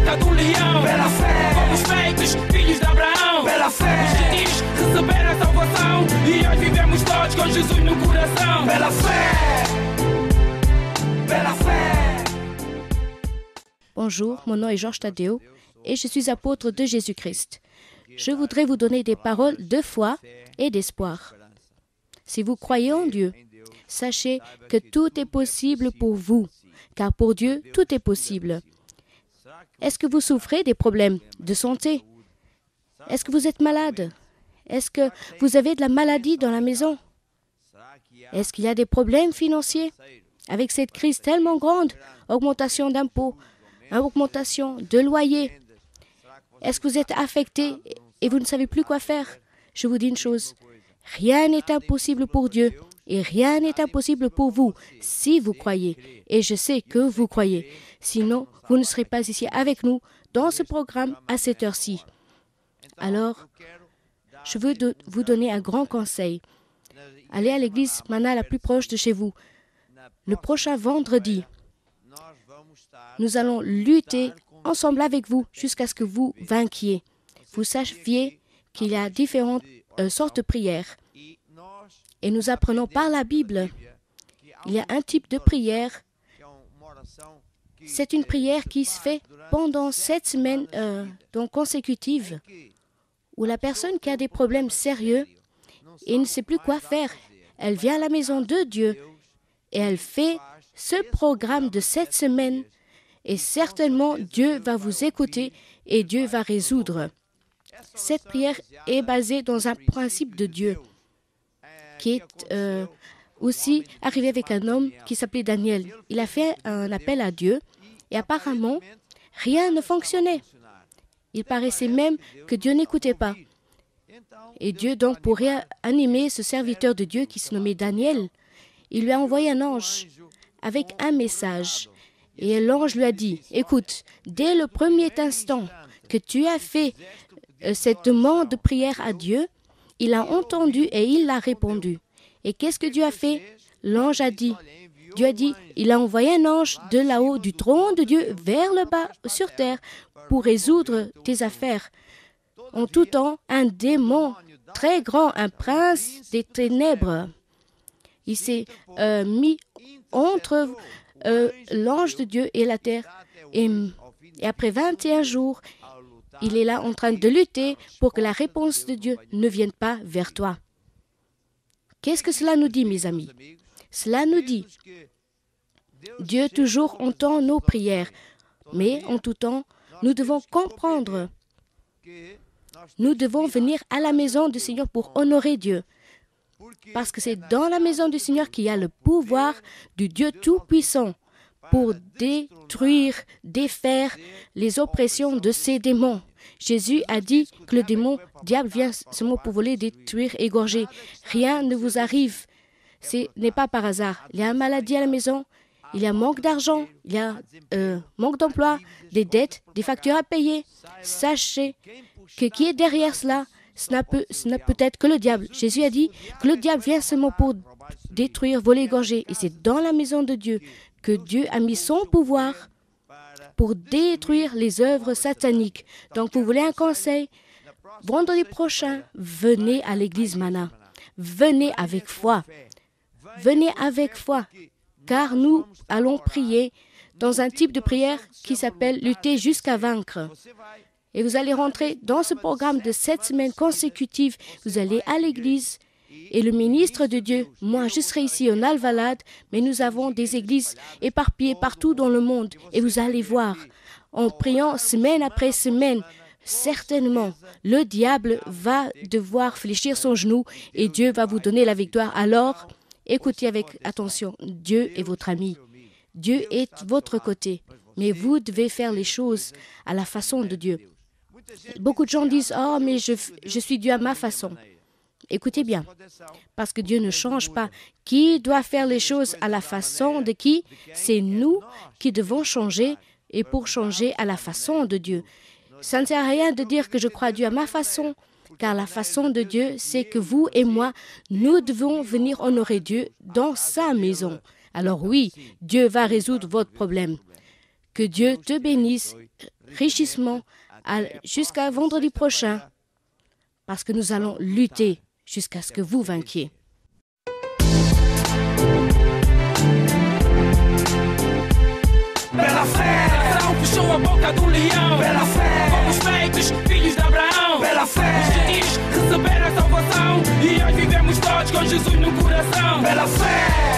garganta de leão. Pela fé. Fomos feitos filhos de Abraão. Pela fé. Os gentios receberam a salvação. E hoje vivemos todos com Jesus no coração. Pela fé. Pela fé. Bonjour, mon nom est Georges Tadeo et je suis apôtre de Jésus-Christ. Je voudrais vous donner des paroles de foi et d'espoir. Si vous croyez en Dieu, sachez que tout est possible pour vous, car pour Dieu, tout est possible. Est-ce que vous souffrez des problèmes de santé? Est-ce que vous êtes malade? Est-ce que vous avez de la maladie dans la maison? Est-ce qu'il y a des problèmes financiers? Avec cette crise tellement grande, augmentation d'impôts, augmentation de loyers, est-ce que vous êtes affecté et vous ne savez plus quoi faire? Je vous dis une chose, rien n'est impossible pour Dieu et rien n'est impossible pour vous si vous croyez. Et je sais que vous croyez. Sinon, vous ne serez pas ici avec nous dans ce programme à cette heure-ci. Alors, je veux vous donner un grand conseil. Allez à l'église Mana la plus proche de chez vous. Le prochain vendredi, nous allons lutter ensemble avec vous jusqu'à ce que vous vainquiez. Vous sachiez qu'il y a différentes sortes de prières. Et nous apprenons par la Bible, il y a un type de prière. C'est une prière qui se fait pendant 7 semaines donc consécutives, où la personne qui a des problèmes sérieux et ne sait plus quoi faire, elle vient à la maison de Dieu et elle fait ce programme de 7 semaines. Et certainement, Dieu va vous écouter et Dieu va résoudre. Cette prière est basée dans un principe de Dieu qui est aussi arrivé avec un homme qui s'appelait Daniel. Il a fait un appel à Dieu et apparemment, rien ne fonctionnait. Il paraissait même que Dieu n'écoutait pas. Et Dieu, donc, pour réanimer ce serviteur de Dieu qui se nommait Daniel, il lui a envoyé un ange avec un message. Et l'ange lui a dit, « Écoute, dès le premier instant que tu as fait cette demande de prière à Dieu, il a entendu et il a répondu. Et qu'est-ce que Dieu a fait? L'ange a dit, Dieu a dit, il a envoyé un ange de là-haut, du trône de Dieu, vers le bas, sur terre, pour résoudre tes affaires. En tout temps, un démon très grand, un prince des ténèbres, il s'est mis entre l'ange de Dieu et la terre. Et après 21 jours, il est là en train de lutter pour que la réponse de Dieu ne vienne pas vers toi. Qu'est-ce que cela nous dit, mes amis? Cela nous dit, Dieu toujours entend nos prières, mais en tout temps, nous devons comprendre. Nous devons venir à la maison du Seigneur pour honorer Dieu. Parce que c'est dans la maison du Seigneur qu'il y a le pouvoir du Dieu Tout-Puissant pour détruire, défaire les oppressions de ces démons. Jésus a dit que le diable vient seulement pour voler, détruire, égorger. Rien ne vous arrive. Ce n'est pas par hasard. Il y a une maladie à la maison, il y a manque d'argent, il y a manque d'emploi, des dettes, des factures à payer. Sachez que qui est derrière cela, ce n'a peut-être que le diable. Jésus a dit que le diable vient seulement pour détruire, voler, égorger. Et c'est dans la maison de Dieu que Dieu a mis son pouvoir pour détruire les œuvres sataniques. Donc, vous voulez un conseil? Vendredi prochain, venez à l'église Mana. Venez avec foi. Venez avec foi, car nous allons prier dans un type de prière qui s'appelle « Lutter jusqu'à vaincre ». Et vous allez rentrer dans ce programme de 7 semaines consécutives. Vous allez à l'église et le ministre de Dieu, moi je serai ici en Alvalade, mais nous avons des églises éparpillées partout dans le monde. Et vous allez voir, en priant semaine après semaine, certainement, le diable va devoir fléchir son genou et Dieu va vous donner la victoire. Alors, écoutez avec attention, Dieu est votre ami. Dieu est votre côté, mais vous devez faire les choses à la façon de Dieu. Beaucoup de gens disent « Oh, mais je suis Dieu à ma façon ». Écoutez bien, parce que Dieu ne change pas. Qui doit faire les choses à la façon de qui? C'est nous qui devons changer et pour changer à la façon de Dieu. Ça ne sert à rien de dire que je crois Dieu à ma façon, car la façon de Dieu, c'est que vous et moi, nous devons venir honorer Dieu dans sa maison. Alors oui, Dieu va résoudre votre problème. Que Dieu te bénisse richement jusqu'à vendredi prochain, parce que nous allons lutter jusqu'à ce que vous vainquiez. Pela fé, Abraão fechou a boca do leão. pela fé, Fomos feitos filhos de Abraão. pela Os fé, gentios receberam a salvação e hoje vivemos todos com Jesus no coração. pela fé.